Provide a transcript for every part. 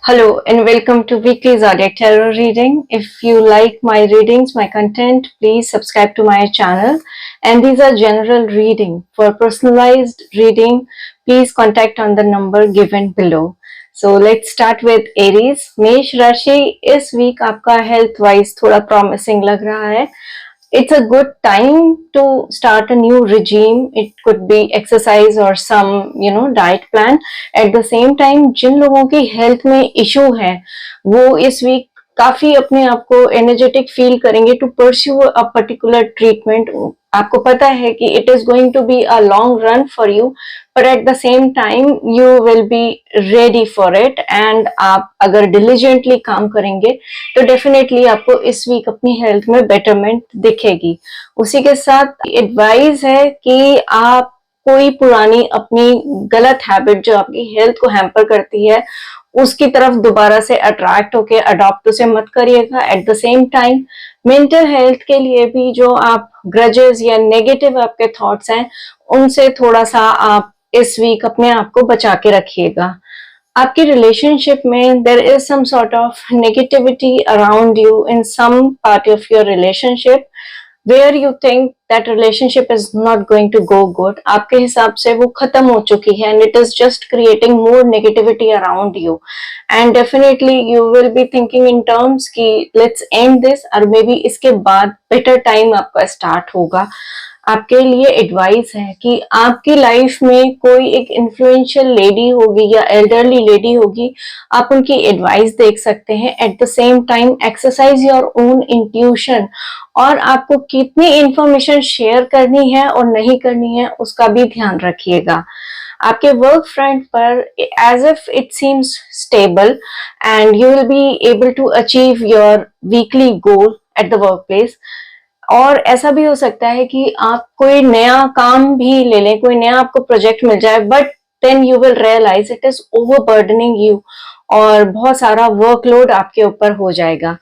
Hello and welcome to Weekly Zodiac Tarot Reading. If you like my readings, my content, please subscribe to my channel. And these are general reading. For personalized reading, please contact on the number given below. So let's start with Aries. मेष राशि इस week आपका health wise थोड़ा promising लग रहा है. It's a good time to start a new regime. It could be exercise or some diet plan. At the same time जिन लोगों की हेल्थ में इशू है वो इस वीक काफी अपने आप को एनर्जेटिक फील करेंगे to pursue a particular treatment. आपको पता है कि it is going to be a long run for you, but at the same time you will be ready for it. And आप अगर डिलीजेंटली काम करेंगे तो डेफिनेटली आपको इस वीक अपनी हेल्थ में बेटरमेंट दिखेगी. उसी के साथ एडवाइस है कि आप कोई पुरानी अपनी गलत हैबिट जो आपकी हेल्थ को हैम्पर करती है उसकी तरफ दोबारा से अट्रैक्ट होके अडॉप्ट उसे मत करिएगा. Eight the same time mental health के लिए भी जो आप ग्रजेस या नेगेटिव आपके थॉट्स हैं उनसे थोड़ा सा आप इस वीक अपने आप को बचा के रखिएगा. आपकी रिलेशनशिप में there is some sort of negativity around you in some part of your relationship where you think that relationship is not going to go good. आपके हिसाब से वो खत्म हो चुकी है and it is just creating more negativity around you. And definitely you will be thinking in terms कि let's end this और maybe इसके बाद better time आपका start होगा. आपके लिए एडवाइस है कि आपकी लाइफ में कोई एक इन्फ्लुएंशियल लेडी होगी या एल्डरली लेडी होगी, आप उनकी एडवाइस देख सकते हैं. Eight the same time exercise your own intuition और आपको कितनी इंफॉर्मेशन शेयर करनी है और नहीं करनी है उसका भी ध्यान रखिएगा. आपके वर्क फ्रंट पर as if it seems stable and you will be able to achieve your weekly goal at the work place. और ऐसा भी हो सकता है कि आप कोई नया काम भी ले लें, कोई नया आपको प्रोजेक्ट मिल जाए, but then you will realise it is overburdening you और बहुत सारा वर्कलोड आपके ऊपर हो जाएगा.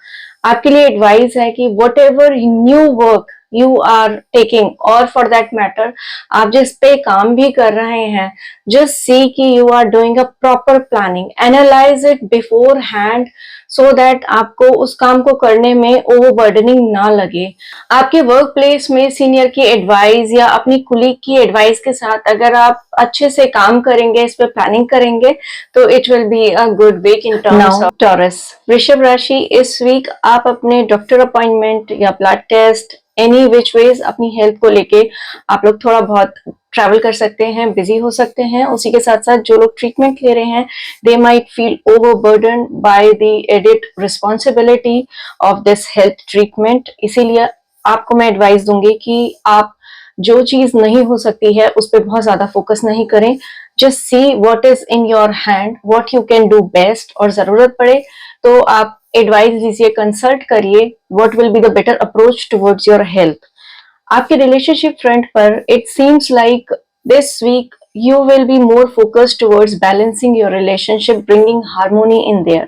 आपके लिए एडवाइस है कि whatever new work you are taking और फॉर दैट मैटर आप जिस पे काम भी कर रहे हैं, जस्ट सी कि you are doing a proper planning, analyse it beforehand so that आपको उस काम को करने में ओवरबर्डनिंग ना लगे. आपके वर्क प्लेस में सीनियर की एडवाइस या अपनी कुलीग की एडवाइस के साथ अगर आप अच्छे से काम करेंगे, इस पे प्लानिंग करेंगे तो it will be a good week in terms of Taurus. वृषभ राशि इस वीक आप अपने डॉक्टर अपॉइंटमेंट या blood test any which ways अपनी हेल्थ को लेके आप लोग थोड़ा बहुत ट्रैवल कर सकते हैं, बिजी हो सकते हैं. उसी के साथ साथ जो लोग ट्रीटमेंट ले रहे हैं they might feel overburden by the added responsibility of this health treatment. इसीलिए आपको मैं एडवाइस दूंगी कि आप जो चीज नहीं हो सकती है उस पर बहुत ज्यादा फोकस नहीं करें. Just see what is in your hand, what you can do best, और जरूरत पड़े तो आप एडवाइस दीजिए, कंसल्ट करिए what will be the better approach towards your health. आपके रिलेशनशिप फ्रंट पर it seems like this week you will be more focused towards balancing your relationship, bringing harmony in there.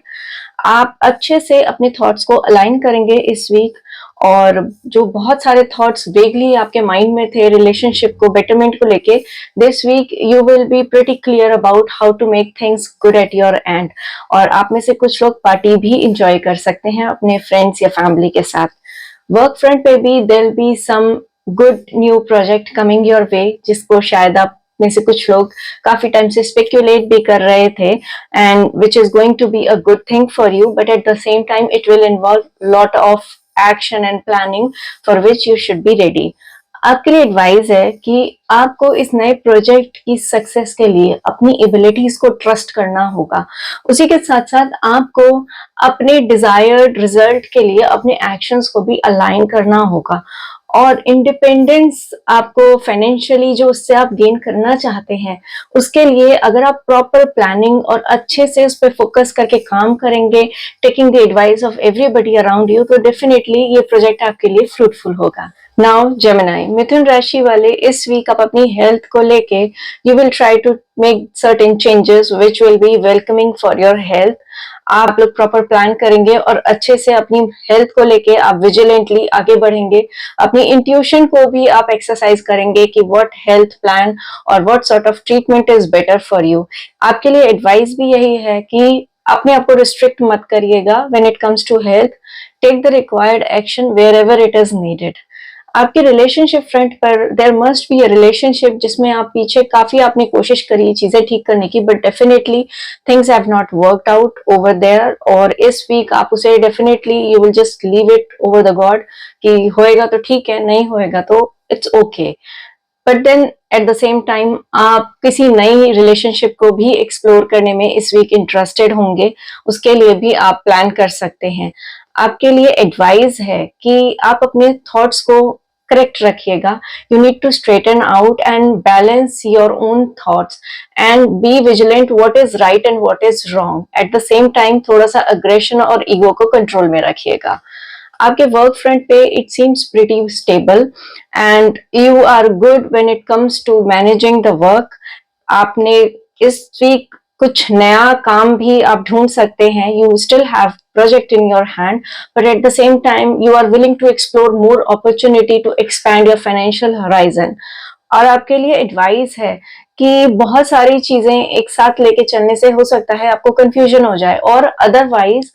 आप अच्छे से अपने thoughts को align करेंगे इस week और जो बहुत सारे थॉट्स वेगली आपके माइंड में थे रिलेशनशिप को बेटरमेंट को लेके, this week you will be pretty clear about how to make things good at your end. और आप में से कुछ लोग पार्टी भी इंजॉय कर सकते हैं अपने फ्रेंड्स या फैमिली के साथ. वर्क फ्रंट पे भी there will be some good new project coming your way, जिसको शायद आप में से कुछ लोग काफी टाइम से स्पेक्यूलेट भी कर रहे थे and which is going to be a good thing for you, but at the same time it will involve lot of action and planning for which you should be ready. आपके लिए advice है कि आपको इस नए project की success के लिए अपनी एबिलिटीज को ट्रस्ट करना होगा. उसी के साथ साथ आपको अपने डिजायर्ड रिजल्ट के लिए अपने एक्शंस को भी अलाइन करना होगा. और इंडिपेंडेंस आपको फाइनेंशियली जो उससे आप गेन करना चाहते हैं उसके लिए अगर आप प्रॉपर प्लानिंग और अच्छे से उस पर फोकस करके काम करेंगे, taking the advice of everybody around you, तो डेफिनेटली ये प्रोजेक्ट आपके लिए फ्रूटफुल होगा. नाउ जेमिनी, मिथुन राशि वाले इस वीक आप अपनी हेल्थ को लेके you will try to make certain changes which will be welcoming for your health. आप लोग प्रॉपर प्लान करेंगे और अच्छे से अपनी हेल्थ को लेके आप विजिलेंटली आगे बढ़ेंगे. अपनी इंट्यूशन को भी आप एक्सरसाइज करेंगे कि व्हाट हेल्थ प्लान और what sort of treatment is better for you. आपके लिए एडवाइस भी यही है कि अपने आप को रिस्ट्रिक्ट मत करिएगा when it comes to health. Take the required action wherever it is needed. आपके रिलेशनशिप फ्रंट पर there must be a relationship जिसमें आप पीछे काफी आपने कोशिश करी चीजें ठीक करने की, but definitely things have not worked out over there, और इस वीक आप उसे definitely you will just leave it over the god कि होएगा तो ठीक है, नहीं होएगा तो it's okay. But then at the same time आप किसी नई रिलेशनशिप को भी एक्सप्लोर करने में इस वीक इंटरेस्टेड होंगे, उसके लिए भी आप प्लान कर सकते हैं। आपके लिए एडवाइस है कि आप अपने थॉट्स को करेक्ट रखिएगा। You need to straighten out and balance your own thoughts and be vigilant what is right and what is wrong. At the same time थोड़ा सा अग्रेशन और ईगो को कंट्रोल में रखिएगा। आपके वर्क फ्रंट पे it seems pretty stable and you are good when it comes to managing the work. आपने इस वीक कुछ नया काम भी आप ढूंढ सकते हैं। You still have project in your hand, but at the same time you are willing to explore more opportunity to expand your financial horizon. और आपके लिए एडवाइस है कि बहुत सारी चीजें एक साथ लेके चलने से हो सकता है आपको कंफ्यूजन हो जाए, और अदरवाइज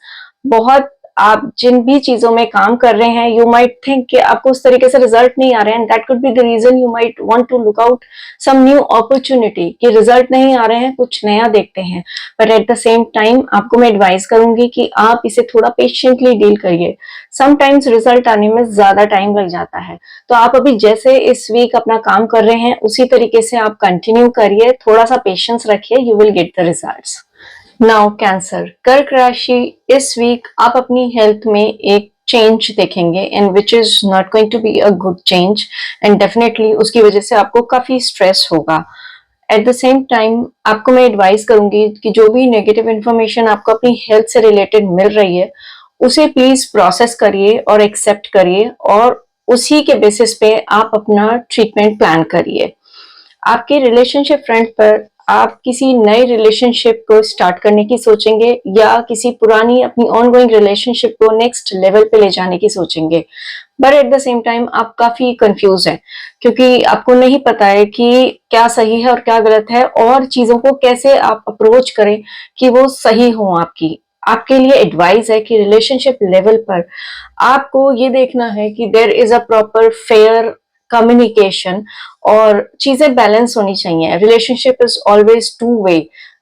बहुत आप जिन भी चीजों में काम कर रहे हैं यू माइट थिंक कि आपको उस तरीके से रिजल्ट नहीं आ रहे हैं, and that could be the reason you might want to look out some new opportunity कि रिजल्ट नहीं आ रहे हैं, कुछ नया देखते हैं। But at the same time आपको मैं एडवाइस करूंगी कि आप इसे थोड़ा पेशेंटली डील करिए। समटाइम्स रिजल्ट आने में ज्यादा टाइम लग जाता है, तो आप अभी जैसे इस वीक अपना काम कर रहे हैं उसी तरीके से आप कंटिन्यू करिए, थोड़ा सा पेशेंस रखिए, you will get the results. Now cancer, कर्क राशि, इस वीक आप अपनी हेल्थ में एक चेंज देखेंगे and which is not going to be a good change, and definitely उसकी वजह से आपको काफी स्ट्रेस होगा। एट द सेम टाइम आपको मैं एडवाइस करूंगी कि जो भी नेगेटिव इंफॉर्मेशन आपको अपनी हेल्थ से रिलेटेड मिल रही है उसे प्लीज प्रोसेस करिए और एक्सेप्ट करिए, और उसी के बेसिस पे आप अपना ट्रीटमेंट प्लान करिए। आपके रिलेशनशिप फ्रंट पर आप किसी नए रिलेशनशिप को स्टार्ट करने की सोचेंगे या किसी पुरानी अपनी ऑनगोइंग रिलेशनशिप को नेक्स्ट लेवल पे ले जाने की सोचेंगे, but at the same time आप काफी कंफ्यूज हैं क्योंकि आपको नहीं पता है कि क्या सही है और क्या गलत है, और चीजों को कैसे आप अप्रोच करें कि वो सही हो आपकी। आपके लिए एडवाइस है कि रिलेशनशिप लेवल पर आपको ये देखना है कि there is a proper fair communication और चीजें बैलेंस होनी चाहिए। Relationship is always two way,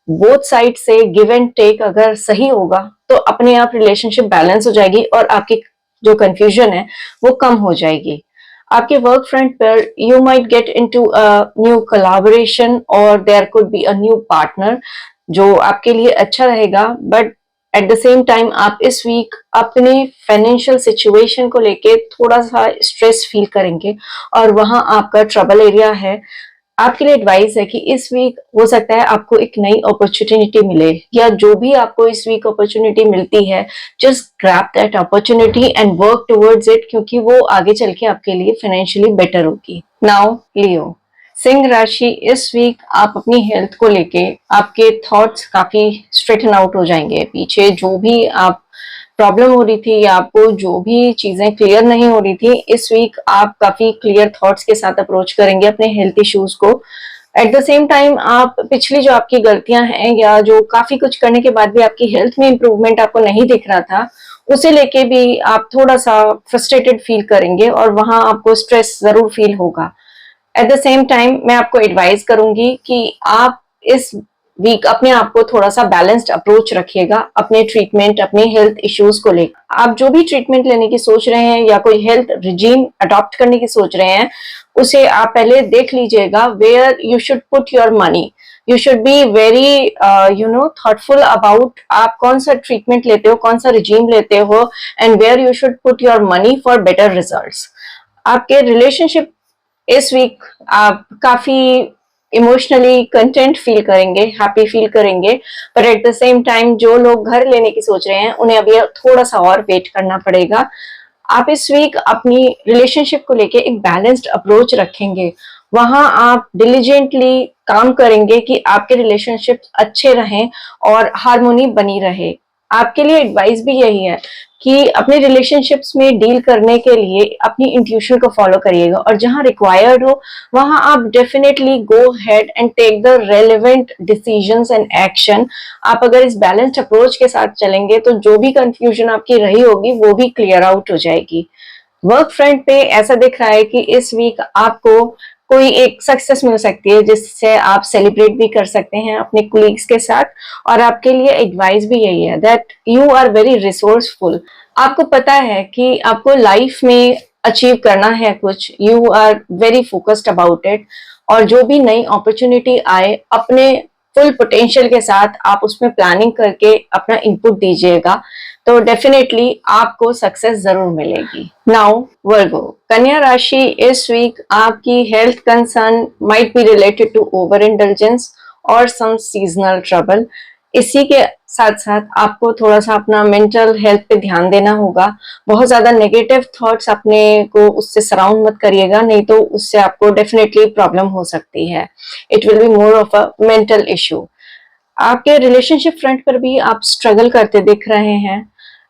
both side से गिव एंड टेक अगर सही होगा तो अपने आप रिलेशनशिप बैलेंस हो जाएगी और आपकी जो कंफ्यूजन है वो कम हो जाएगी। आपके वर्क फ्रंट पर you might get into a new collaboration और there could be a new partner जो आपके लिए अच्छा रहेगा, but at the same time आप इस वीक अपने फाइनेंशियल सिचुएशन को लेके थोड़ा सा स्ट्रेस फील करेंगे और वहां आपका ट्रबल एरिया है। आपके लिए एडवाइस है कि इस वीक हो सकता है आपको एक नई अपॉर्चुनिटी मिले, या जो भी आपको इस वीक अपॉर्चुनिटी मिलती है just grab that opportunity and work towards it, क्योंकि वो आगे चल के आपके लिए फाइनेंशियली बेटर होगी। नाउ लियो, सिंह राशि, इस वीक आप अपनी हेल्थ को लेके आपके थॉट्स काफी स्ट्रेटन आउट हो जाएंगे। पीछे जो भी आप प्रॉब्लम हो रही थी या आपको जो भी चीजें क्लियर नहीं हो रही थी, इस वीक आप काफी क्लियर थॉट्स के साथ अप्रोच करेंगे अपने हेल्थ इश्यूज को। एट द सेम टाइम आप पिछली जो आपकी गलतियां हैं या जो काफी कुछ करने के बाद भी आपकी हेल्थ में इंप्रूवमेंट आपको नहीं दिख रहा था, उसे लेके भी आप थोड़ा सा फ्रस्ट्रेटेड फील करेंगे और वहां आपको स्ट्रेस जरूर फील होगा। एट द सेम टाइम मैं आपको एडवाइस करूंगी कि आप इस वीक अपने आप को थोड़ा सा बैलेंस्ड अप्रोच रखिएगा अपने ट्रीटमेंट, अपने हेल्थ इश्यूज को लेकर। आप जो भी ट्रीटमेंट लेने की सोच रहे हैं या कोई हेल्थ रिजीम अडॉप्ट करने की सोच रहे हैं, उसे आप पहले देख लीजिएगा where you should put your money. You should be very thoughtful about आप कौन सा ट्रीटमेंट लेते हो, कौन सा रिजीम लेते हो, and where you should put your money for better results. आपके रिलेशनशिप इस वीक आप काफी इमोशनली कंटेंट फील करेंगे, हैप्पी फील करेंगे, पर एट द सेम टाइम जो लोग घर लेने की सोच रहे हैं उन्हें अभी थोड़ा सा और वेट करना पड़ेगा। आप इस वीक अपनी रिलेशनशिप को लेके एक बैलेंस्ड अप्रोच रखेंगे, वहां आप डिलीजेंटली काम करेंगे कि आपके रिलेशनशिप अच्छे रहें और हार्मोनी बनी रहे। आपके लिए एडवाइस भी यही है कि अपने रिलेशनशिप्स में डील करने के लिए अपनी इंट्यूशन को फॉलो करिएगा, और जहां रिक्वायर्ड हो वहां आप definitely go ahead and take the relevant decisions and action. आप अगर इस बैलेंस्ड अप्रोच के साथ चलेंगे तो जो भी कंफ्यूजन आपकी रही होगी वो भी क्लियर आउट हो जाएगी। वर्क फ्रंट पे ऐसा दिख रहा है कि इस वीक आपको कोई एक सक्सेस मिल सकती है जिससे आप सेलिब्रेट भी कर सकते हैं अपने कुलीग्स के साथ। और आपके लिए एडवाइस भी यही है that you are very resourceful. आपको पता है कि आपको लाइफ में अचीव करना है कुछ, you are very focused about it, और जो भी नई अपॉर्चुनिटी आए अपने फुल पोटेंशियल के साथ आप उसमें प्लानिंग करके अपना इनपुट दीजिएगा, तो डेफिनेटली आपको सक्सेस जरूर मिलेगी। नाउ वर्गो, कन्या राशि, इस वीक आपकी health concern might be related to over indulgence और सम सीजनल ट्रबल। इसी के साथ साथ आपको थोड़ा सा अपना मेंटल हेल्थ पे ध्यान देना होगा। बहुत ज्यादा नेगेटिव थॉट्स अपने को उससे सराउंड मत करिएगा, नहीं तो उससे आपको डेफिनेटली प्रॉब्लम हो सकती है। It will be more of a mental issue. आपके रिलेशनशिप फ्रंट पर भी आप स्ट्रगल करते दिख रहे हैं।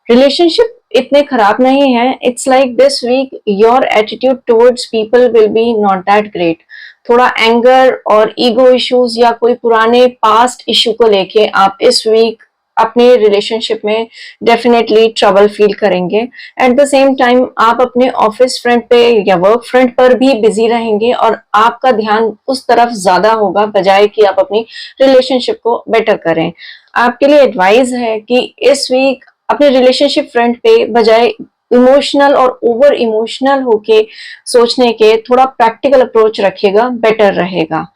रिलेशनशिप इतने खराब नहीं है। It's like this week your attitude towards people will be not that great. थोड़ा एंगर और ईगो इश्यूज या कोई पुराने पास्ट इश्यू को लेके आप इस वीक अपने रिलेशनशिप में डेफिनेटली ट्रबल फील करेंगे। एट द सेम टाइम आप अपने ऑफिस फ्रंट पे या वर्क फ्रंट पर भी बिजी रहेंगे और आपका ध्यान उस तरफ ज्यादा होगा बजाय कि आप अपनी रिलेशनशिप को बेटर करें। आपके लिए एडवाइस है कि इस वीक अपने रिलेशनशिप फ्रंट पे बजाय इमोशनल और ओवर इमोशनल होके सोचने के थोड़ा प्रैक्टिकल अप्रोच रखिएगा, बेटर रहेगा।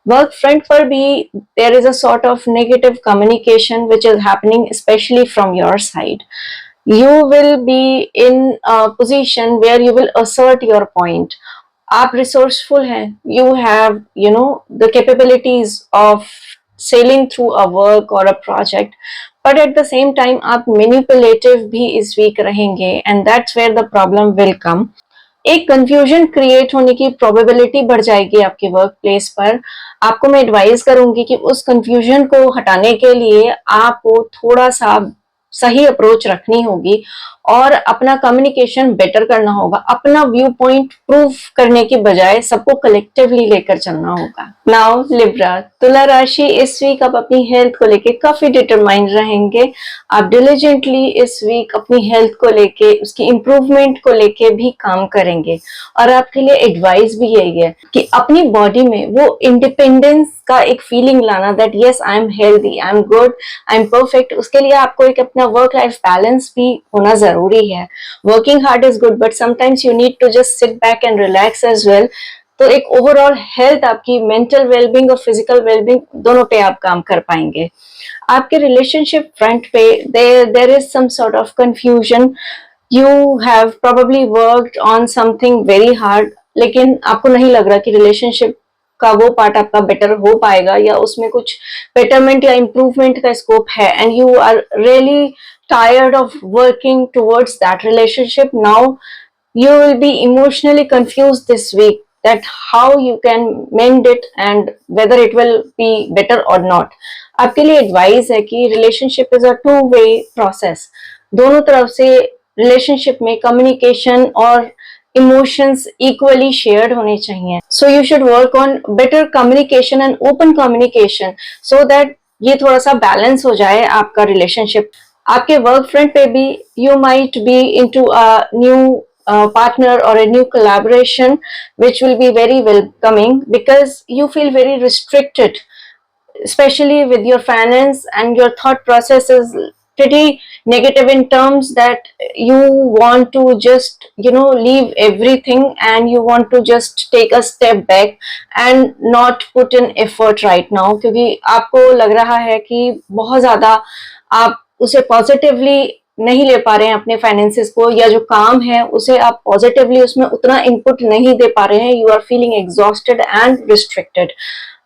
वर्क फ्रंट पर भी there is a sort of negative communication which is happening especially from your side. You will be in a position where you will assert your point. आप resourceful हैं, you have the capabilities of sailing through a work or a project, but at the same time आप manipulative भी इस week रहेंगे, and that's where the problem will come. एक confusion create होने की probability बढ़ जाएगी आपके वर्क प्लेस पर। आपको मैं एडवाइस करूंगी कि उस कंफ्यूजन को हटाने के लिए आपको थोड़ा सा सही अप्रोच रखनी होगी और अपना कम्युनिकेशन बेटर करना होगा। अपना व्यू पॉइंट प्रूव करने की बजाय सबको कलेक्टिवली लेकर चलना होगा। नाउ लिब्रा, तुला राशि, इस वीक आप अपनी हेल्थ को लेके काफी डिटरमाइंड रहेंगे। आप डिलीजेंटली इस वीक अपनी हेल्थ को लेके, उसकी इम्प्रूवमेंट को लेके भी काम करेंगे। और आपके लिए एडवाइस भी यही है कि अपनी बॉडी में वो इंडिपेंडेंस का एक फीलिंग लाना that yes I am healthy, I am good, I am perfect. उसके लिए आपको एक अपना वर्क लाइफ बैलेंस भी होना जरूरी है। Working hard is good but sometimes you need to just sit back and relax as well. तो एक ओवरऑल हेल्थ, आपकी मेंटल वेलबींग और फिजिकल वेलबींग दोनों पे आप काम कर पाएंगे। आपके रिलेशनशिप फ्रंट पे there is some sort of confusion. You have probably worked on something very hard, लेकिन आपको नहीं लग रहा कि रिलेशनशिप का वो पार्ट आपका बेटर हो पाएगा या उसमें कुछ बेटरमेंट या इम्प्रूवमेंट का स्कोप है, and you are really tired of working towards that relationship. Now you will be emotionally confused this week that how you can mend it and whether it will be better or not. आपके लिए advice है कि relationship is a two way process. दोनों तरफ से relationship में communication और emotions equally shared होने चाहिए। So you should work on better communication and open communication so that ये थोड़ा सा बैलेंस हो जाए आपका रिलेशनशिप। आपके वर्क फ्रंट पे भी you might be into a new partner or a new collaboration which will be very welcoming because you feel very restricted, especially with your finance, and your thought process is pretty negative in terms that you want to just leave everything and you want to just take a step back and not put in effort right now, क्योंकि आपको लग रहा है कि बहुत ज्यादा आप उसे पॉजिटिवली नहीं ले पा रहे हैं अपने फाइनेंसेस को, या जो काम है उसे आप पॉजिटिवली उसमें उतना इनपुट नहीं दे पा रहे हैं। You are feeling exhausted and restricted.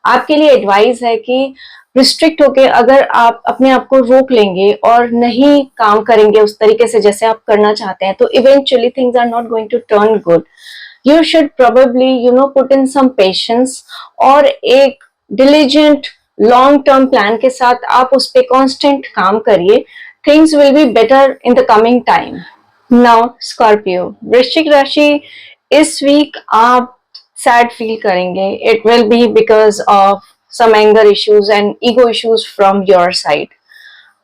आपके लिए एडवाइस है कि रिस्ट्रिक्ट होके अगर आप अपने आप को रोक लेंगे और नहीं काम करेंगे उस तरीके से जैसे आप करना चाहते हैं, तो eventually things are not going to turn good. You should probably put in some patience और एक डिलीजेंट लॉन्ग टर्म प्लान के साथ आप उस पर कॉन्स्टेंट काम करिए things will be better in the coming time. Now, Scorpio, वृश्चिक राशि, इस वीक आप सैड फील करेंगे. It will be because of some anger issues and ego issues from your side.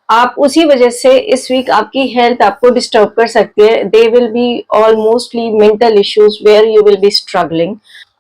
आप उसी वजह से इस वीक आपकी हेल्थ आपको डिस्टर्ब कर सकती है. They will be all mostly mental issues where you will be struggling.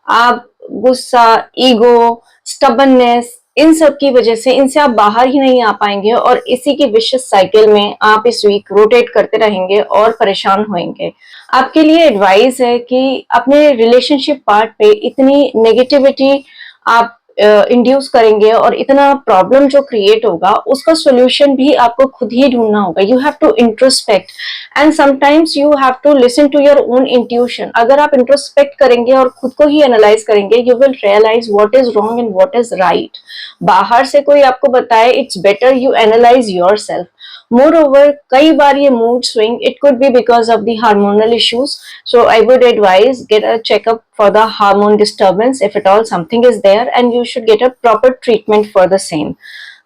आप गुस्सा, ईगो, स्टबननेस, इन सब की वजह से इनसे आप बाहर ही नहीं आ पाएंगे और इसी की विशियस साइकिल में आप इस वीक रोटेट करते रहेंगे और परेशान होंगे. आपके लिए एडवाइस है कि अपने रिलेशनशिप पार्ट पे इतनी नेगेटिविटी आप इंड्यूस करेंगे और इतना प्रॉब्लम जो क्रिएट होगा उसका सोल्यूशन भी आपको खुद ही ढूंढना होगा. You have to introspect and sometimes you have to listen to your own intuition. अगर आप इंट्रोस्पेक्ट करेंगे और खुद को ही एनालाइज करेंगे, you will realise what is wrong and what is right. बाहर से कोई आपको बताए, it's better you analyse yourself. Moreover, कई बार ये mood swing, it could be because of the hormonal issues. So I would advise get a checkup for the hormone disturbance if at all something is there, and you should get a proper treatment for the same.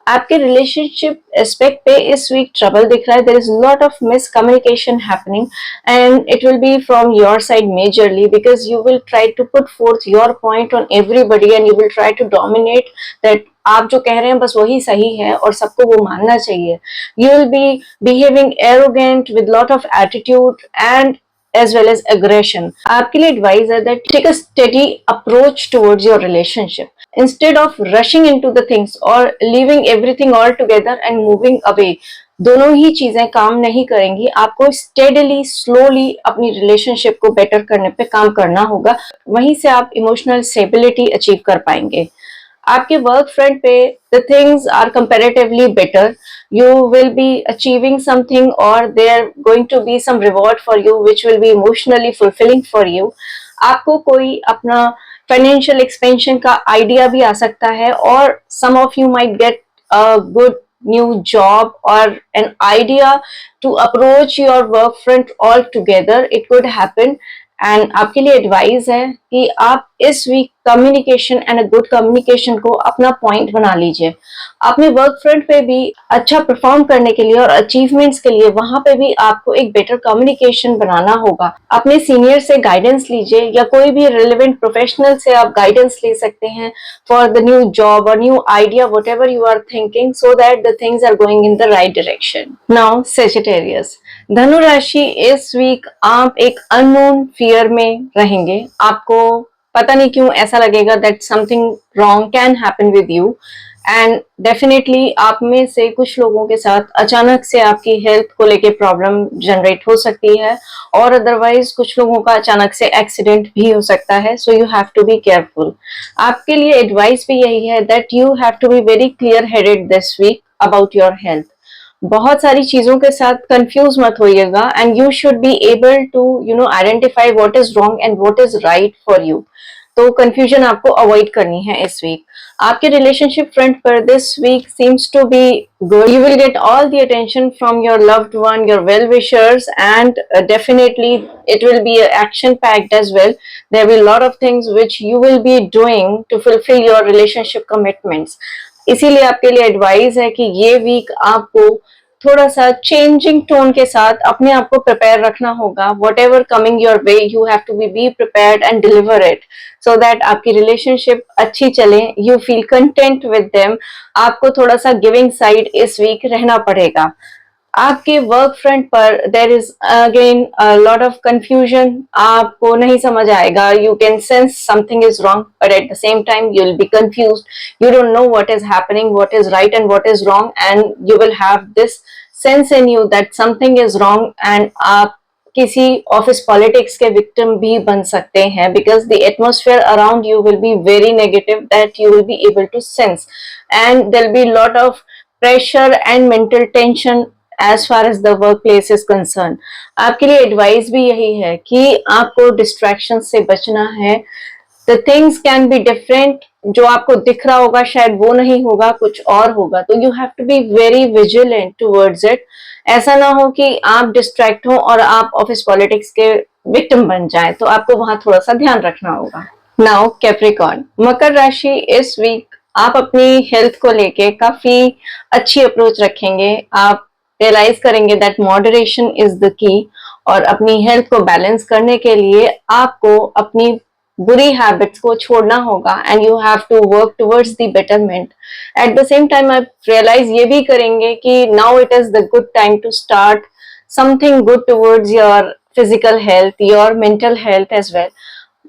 आपके relationship aspect पे इस week trouble दिख रहा है. There is lot of miscommunication happening and it will be from your side majorly because you will try to put forth your point on everybody and you will try to dominate that आप जो कह रहे हैं बस वही सही है और सबको वो मानना चाहिए. You will B behaving arrogant with lot of attitude and as well as aggression. आपके लिए advice है that take a steady approach towards your relationship. Instead of rushing into the things or leaving everything all together and moving away, दोनों ही चीजें काम नहीं करेंगी. आपको steadily, slowly अपनी relationship को better करने पे काम करना होगा. वहीं से आप emotional stability achieve कर पाएंगे. आपके वर्क फ्रंट पे the things are comparatively better. You will be achieving something or there going to be some reward for you which will be emotionally fulfilling for you. आपको कोई अपना financial expansion का idea भी आ सकता है और some of you might get a good new job or an idea to approach your work front all together. It could happen. And आपके लिए एडवाइस है कि आप इस week communication and a good communication को अपना पॉइंट बना लीजिए. अपने वर्क फ्रंट पे भी अच्छा परफॉर्म करने के लिए और अचीवमेंट्स के लिए वहां पे भी आपको एक बेटर कम्युनिकेशन बनाना होगा. अपने सीनियर से गाइडेंस लीजिए या कोई भी रिलेवेंट प्रोफेशनल से आप गाइडेंस ले सकते हैं फॉर द न्यू जॉब और new idea whatever you are thinking so that the things are going in the right direction. Now Sagittarius, धनु राशि, इस वीक आप एक अननोन फियर में रहेंगे. आपको पता नहीं क्यों ऐसा लगेगा that something wrong can happen with you and definitely आप में से कुछ लोगों के साथ अचानक से आपकी हेल्थ को लेके प्रॉब्लम जनरेट हो सकती है और अदरवाइज कुछ लोगों का अचानक से एक्सीडेंट भी हो सकता है. So you have to be careful. आपके लिए एडवाइस भी यही है that you have to be very clear headed this week about your health. बहुत सारी चीजों के साथ कंफ्यूज मत होइएगा and you should be able to identify what is wrong and what is right for you. तो कंफ्यूजन आपको avoid करनी है इस वीक. आपके रिलेशनशिप फ्रंट पर this week seems to be good. You will get all the attention from your loved one, your well wishers and definitely it will be action packed as well. There will be a lot of things which you will be doing to fulfill your relationship commitments. इसीलिए आपके लिए advice है कि ये week आपको थोड़ा सा changing tone के साथ अपने आप को प्रिपेयर रखना होगा. Whatever coming your way you have to be prepared and deliver it so that आपकी रिलेशनशिप अच्छी चले. You feel content with them. आपको थोड़ा सा गिविंग साइड इस वीक रहना पड़ेगा. आपके वर्क फ्रंट पर there is again lot of confusion. आपको नहीं समझ आएगा. You can sense something is wrong but at the same time you will B confused. You don't know what is happening, what is right and what is wrong and you will have this sense in you that something is wrong and आप किसी office politics के victim भी बन सकते हैं because the atmosphere around you will be very negative that you will be able to sense and there will be lot of pressure and mental tension as far as the workplace is concerned. आपके लिए advice भी यही है कि आपको distraction से बचना है. The things can be different. जो आपको दिख रहा होगा शायद वो नहीं होगा, कुछ और होगा. तो you have to be very vigilant towards it. ऐसा ना हो कि आप डिस्ट्रैक्ट हो और आप ऑफिस पॉलिटिक्स के विक्टिम बन जाए. तो आपको वहां थोड़ा सा ध्यान रखना होगा. नाउ कैप्रिकॉर्न, मकर राशि, इस वीक आप अपनी हेल्थ को लेके काफी अच्छी अप्रोच रखेंगे. आप रियलाइज करेंगे that moderation is the key, और अपनी हेल्थ को बैलेंस करने के लिए आपको अपनी बुरी हैबिट्स को छोड़ना होगा and you have to work towards the betterment. At the same time आप रियलाइज ये भी करेंगे कि now it is the good time to start something good towards your physical health, your mental health as well.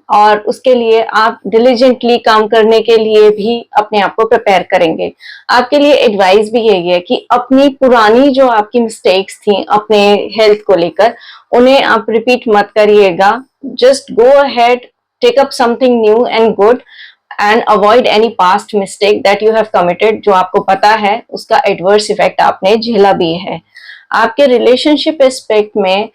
और उसके लिए आप diligently काम करने के लिए भी अपने आप को प्रिपेयर करेंगे। आपके लिए एडवाइस भी यही है कि अपनी पुरानी जो आपकी मिस्टेक्स थी अपने हेल्थ को लेकर, उन्हें आप रिपीट मत करिएगा। Just go ahead, take up something new and good and avoid any past mistake that you have committed, जो आपको पता है उसका एडवर्स इफेक्ट आपने झेला भी है। आपके रिलेशनशिप एस्पेक्ट में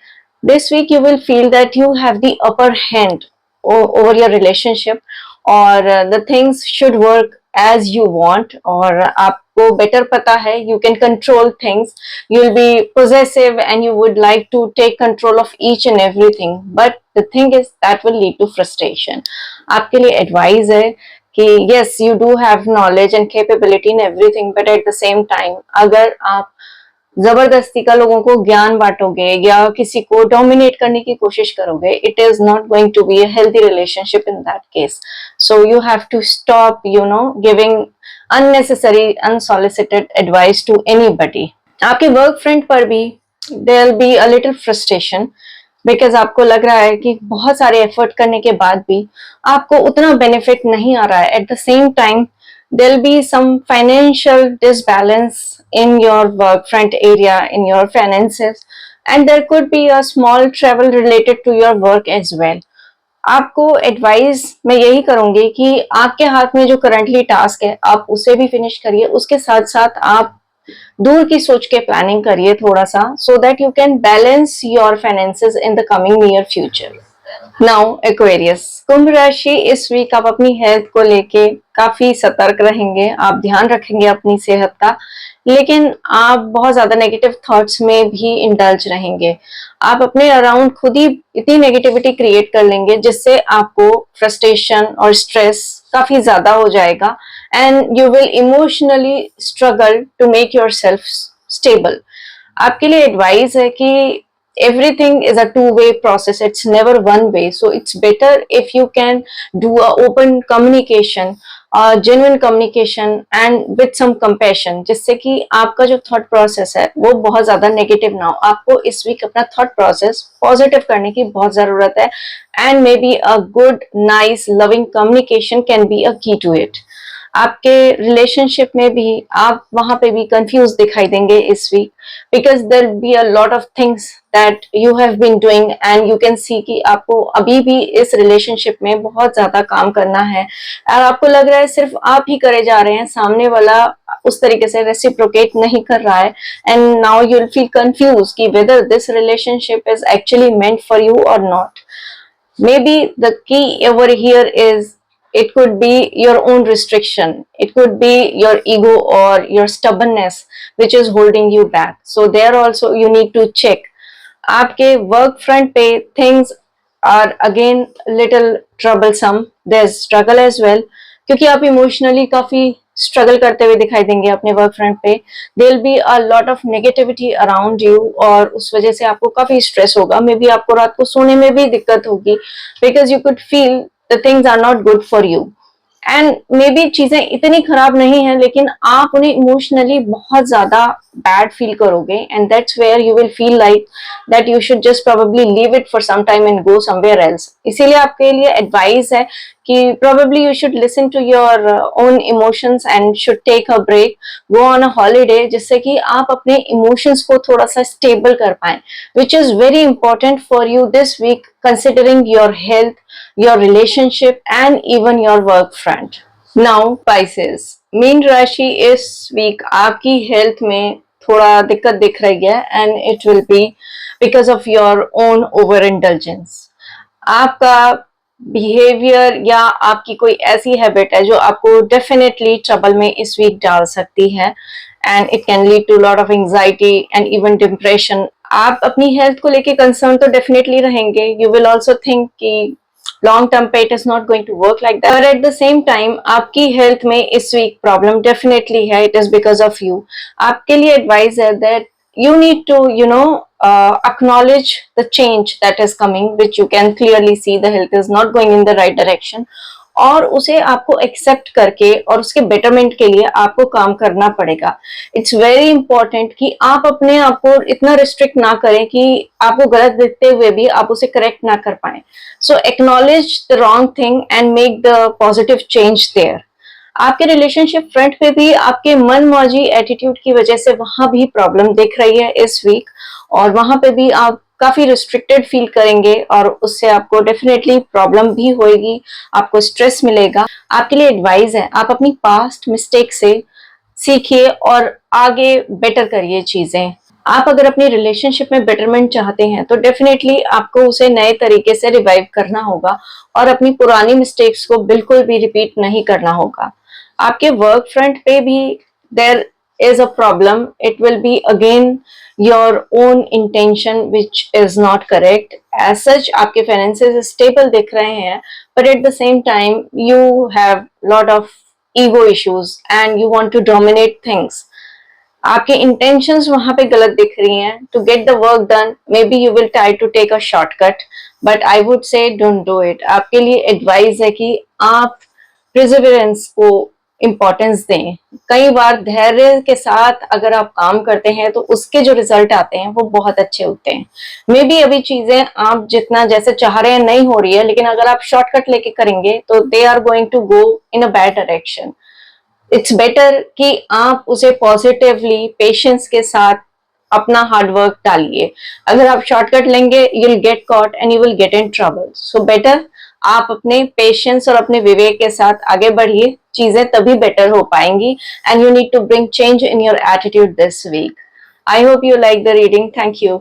this week you will feel that you have the upper hand over your relationship, और the things should work as you want, और आपको better पता है, you can control things, you will be possessive and you would like to take control of each and everything, but the thing is that will lead to frustration। आपके लिए advice है कि yes you do have knowledge and capability in everything, but at the same time अगर आप जबरदस्ती का लोगों को ज्ञान बांटोगे या किसी को डोमिनेट करने की कोशिश करोगे, it is not going to be a healthy relationship in that case. So you have to stop giving unnecessary unsolicited advice to anybody। आपके वर्क फ्रंट पर भी there will be a little frustration because आपको लग रहा है कि बहुत सारे एफर्ट करने के बाद भी आपको उतना बेनिफिट नहीं आ रहा है। Eight the same time there will be some financial disbalance in your work front area, in your finances, and there could be a small travel related to your work as well। आपको advice मैं यही करूंगी कि आपके हाथ में जो currently task है आप उसे भी फिनिश करिए, उसके साथ साथ आप दूर की सोच के प्लानिंग करिए थोड़ा सा, so that you can balance your finances in the coming near future. Now Aquarius, Kumbh राशि, इस वीक आप अपनी हेल्थ को लेके काफी सतर्क रहेंगे, आप ध्यान रखेंगे अपनी सेहत का, लेकिन आप बहुत ज्यादा नेगेटिव थॉट्स में भी इंडल्ज रहेंगे। आप अपने अराउंड खुद ही इतनी नेगेटिविटी क्रिएट कर लेंगे जिससे आपको फ्रस्ट्रेशन और स्ट्रेस काफी ज्यादा हो जाएगा and you will emotionally struggle to make yourself stable. आपके लिए एडवाइस है कि everything is a two-way process, it's never one way, so it's better if you can do a open communication, genuine communication and with some compassion, जिससे कि आपका जो thought process है वो बहुत ज्यादा नेगेटिव ना हो। आपको इस वीक अपना thought process पॉजिटिव करने की बहुत जरूरत है and maybe a good nice loving communication can be a key to it। आपके रिलेशनशिप में भी आप वहां पे भी कंफ्यूज दिखाई देंगे इस week, because there be a lot of things that you have been doing and you can see कि आपको अभी भी इस रिलेशनशिप में बहुत ज्यादा काम करना है और आपको लग रहा है सिर्फ आप ही करे जा रहे हैं, सामने वाला उस तरीके से रेसिप्रोकेट नहीं कर रहा है and now you will feel confuse कि whether this relationship is actually meant for you और not. Maybe the key over here is it could be your own restriction, it could be your ego or your stubbornness which is holding you back, so there also you need to check। आपके work front पे things are again little troublesome, there's struggle as well, क्योंकि आप emotionally काफी struggle करते हुए दिखाई देंगे अपने वर्क फ्रंट पे। There will be a lot of negativity around you और उस वजह से आपको काफी स्ट्रेस होगा, मे बी आपको रात को सोने में भी दिक्कत होगी because you could feel the things are not good for you and maybe चीजें इतनी खराब नहीं है लेकिन आप उन्हें इमोशनली बहुत ज्यादा बैड फील करोगे and that's where you will feel like that you should just probably leave it for some time and go somewhere else. इसीलिए आपके लिए एडवाइस है कि probably you should listen to your own emotions and should take a break, go on a holiday, जिससे कि आप अपने emotions को थोड़ा सा स्टेबल कर पाए, which is very important for you this week considering your health, your relationship and even your work front। Now Pisces, मीन राशि, इस वीक आपकी हेल्थ में थोड़ा दिक्कत दिख रही है and it will B because of your own over indulgence. आपका बिहेवियर या आपकी कोई ऐसी हैबिट है जो आपको डेफिनेटली ट्रबल में इस वीक डाल सकती है and it can lead to lot of anxiety and even depression. आप अपनी हेल्थ को लेके कंसर्न तो डेफिनेटली रहेंगे, यू विल ऑल्सो थिंक कि लॉन्ग टर्म पे it is not going to work like that, but at the same time आपकी health में इस वीक प्रॉब्लम डेफिनेटली है, it is because of you. आपके लिए एडवाइस है that you need to, acknowledge the change that is coming, which you can clearly see the health is not going in the right direction, और उसे आपको accept करके और उसके betterment के लिए आपको काम करना पड़ेगा. इट्स वेरी इंपॉर्टेंट कि आप अपने आप को इतना रिस्ट्रिक्ट ना करें कि आपको गलत दिखते हुए भी आप उसे करेक्ट ना कर पाए. So acknowledge the wrong thing and make the positive change there. आपके रिलेशनशिप फ्रंट पे भी आपके मन मौजी एटीट्यूड की वजह से वहां भी प्रॉब्लम दिख रही है इस वीक, और वहां पे भी आप काफी रिस्ट्रिक्टेड फील करेंगे और उससे आपको डेफिनेटली प्रॉब्लम भी होगी, आपको स्ट्रेस मिलेगा. आपके लिए एडवाइस है, आप अपनी पास्ट मिस्टेक से सीखिए और आगे बेटर करिए चीजें. आप अगर अपनी रिलेशनशिप में बेटरमेंट चाहते हैं तो डेफिनेटली आपको उसे नए तरीके से रिवाइव करना होगा और अपनी पुरानी मिस्टेक्स को बिल्कुल भी रिपीट नहीं करना होगा. आपके वर्क फ्रंट पे भी there is a problem. It will be again your own intention which is not correct. As such आपके फाइनेंसेस स्टेबल दिख रहे हैं, but at the same time you have lot of ego issues and you want to dominate things. आपके intentions वहां पे गलत दिख रही हैं. To get the work done maybe you will try to take a shortcut, but I would से don't do it. आपके लिए एडवाइस है कि आप प्रिजर्वेरेंस को इम्पोर्टेंस दें. कई बार धैर्य के साथ अगर आप काम करते हैं तो उसके जो रिजल्ट आते हैं वो बहुत अच्छे होते हैं. मे बी अभी चीजें आप जितना जैसे चाह रहे हैं नहीं हो रही है, लेकिन अगर आप शॉर्टकट लेके करेंगे तो they are going to go in a bad direction. It's better कि आप उसे पॉजिटिवली पेशेंस के साथ अपना हार्डवर्क डालिए. अगर आप शॉर्टकट लेंगे you will get caught and you will get in trouble. So better आप अपने पेशेंस और अपने विवेक के साथ आगे बढ़िए, चीजें तभी बेटर हो पाएंगी. And you need to bring change in your attitude this week. I hope you like the reading. Thank you.